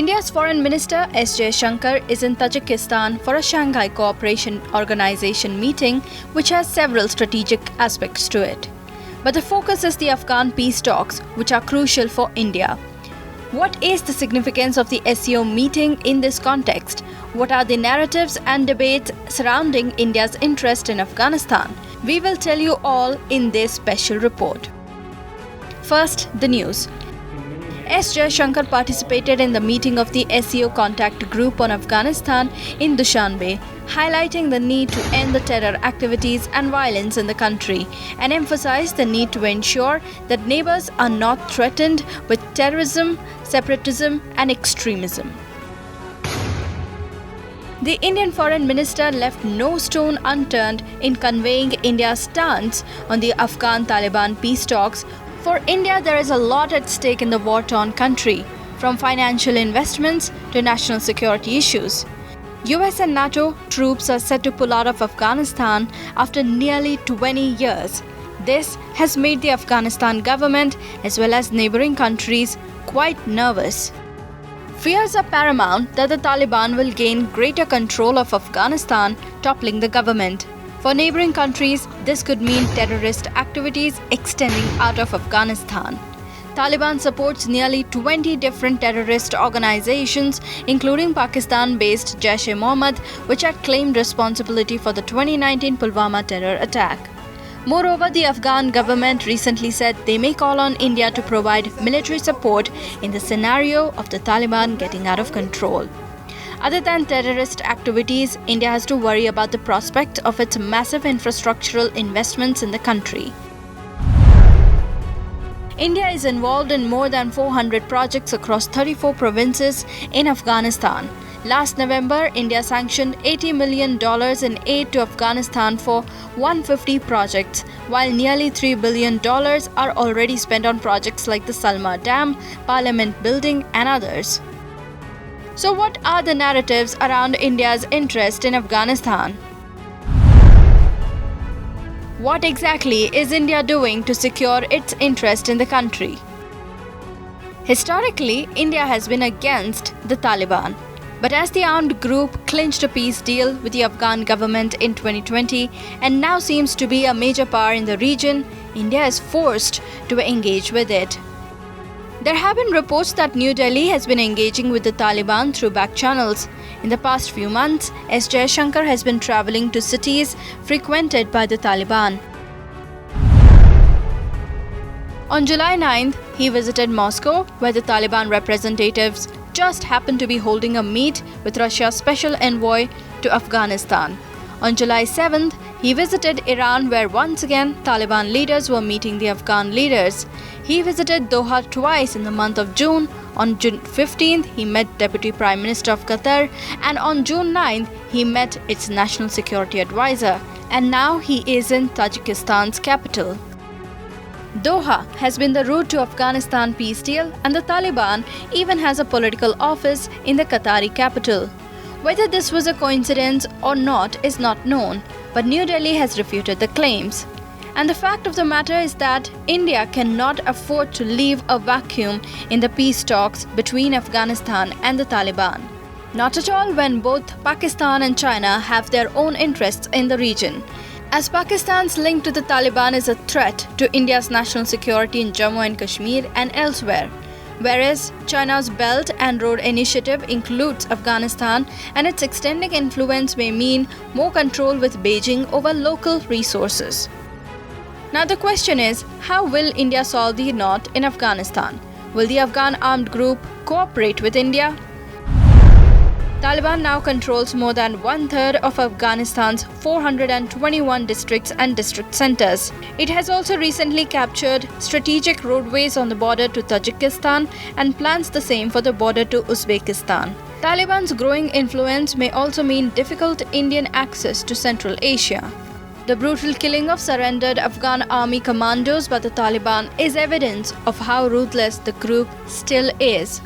India's Foreign Minister S Jaishankar is in Tajikistan for a Shanghai Cooperation Organization meeting which has several strategic aspects to it. But the focus is the Afghan peace talks, which are crucial for India. What is the significance of the SCO meeting in this context? What are the narratives and debates surrounding India's interest in Afghanistan? We will tell you all in this special report. First, the news. S Jaishankar participated in the meeting of the SCO contact group on Afghanistan in Dushanbe, highlighting the need to end the terror activities and violence in the country and emphasized the need to ensure that neighbors are not threatened with terrorism, separatism and extremism. The Indian Foreign Minister left no stone unturned in conveying India's stance on the Afghan-Taliban peace talks. For India, there is a lot at stake in the war-torn country, from financial investments to national security issues. US and NATO troops are set to pull out of Afghanistan after nearly 20 years. This has made the Afghanistan government as well as neighboring countries quite nervous. Fears are paramount that the Taliban will gain greater control of Afghanistan, toppling the government. For neighboring countries, this could mean terrorist activities extending out of Afghanistan. Taliban supports nearly 20 different terrorist organizations, including Pakistan-based Jaish-e-Mohammed, which had claimed responsibility for the 2019 Pulwama terror attack. Moreover, the Afghan government recently said they may call on India to provide military support in the scenario of the Taliban getting out of control. Other than terrorist activities, India has to worry about the prospect of its massive infrastructural investments in the country. India is involved in more than 400 projects across 34 provinces in Afghanistan. Last November, India sanctioned $80 million in aid to Afghanistan for 150 projects, while nearly $3 billion are already spent on projects like the Salma Dam, Parliament Building and others. So what are the narratives around India's interest in Afghanistan? What exactly is India doing to secure its interest in the country? Historically, India has been against the Taliban. But as the armed group clinched a peace deal with the Afghan government in 2020 and now seems to be a major power in the region, India is forced to engage with it. There have been reports that New Delhi has been engaging with the Taliban through back channels. In the past few months, S Jaishankar has been traveling to cities frequented by the Taliban. On July 9th, he visited Moscow, where the Taliban representatives just happened to be holding a meet with Russia's special envoy to Afghanistan. On July 7th, he visited Iran, where once again Taliban leaders were meeting the Afghan leaders. He visited Doha twice in the month of June. On June 15th, he met Deputy Prime Minister of Qatar, and on June 9th, he met its National Security Advisor. And now he is in Tajikistan's capital. Doha has been the route to Afghanistan peace deal, and the Taliban even has a political office in the Qatari capital. Whether this was a coincidence or not is not known, but New Delhi has refuted the claims. And the fact of the matter is that India cannot afford to leave a vacuum in the peace talks between Afghanistan and the Taliban. Not at all when both Pakistan and China have their own interests in the region. As Pakistan's link to the Taliban is a threat to India's national security in Jammu and Kashmir and elsewhere, whereas China's Belt and Road Initiative includes Afghanistan, and its extending influence may mean more control with Beijing over local resources. Now the question is, how will India solve the knot in Afghanistan? Will the Afghan armed group cooperate with India? Taliban now controls more than one-third of Afghanistan's 421 districts and district centers. It has also recently captured strategic roadways on the border to Tajikistan and plans the same for the border to Uzbekistan. Taliban's growing influence may also mean difficult Indian access to Central Asia. The brutal killing of surrendered Afghan army commandos by the Taliban is evidence of how ruthless the group still is.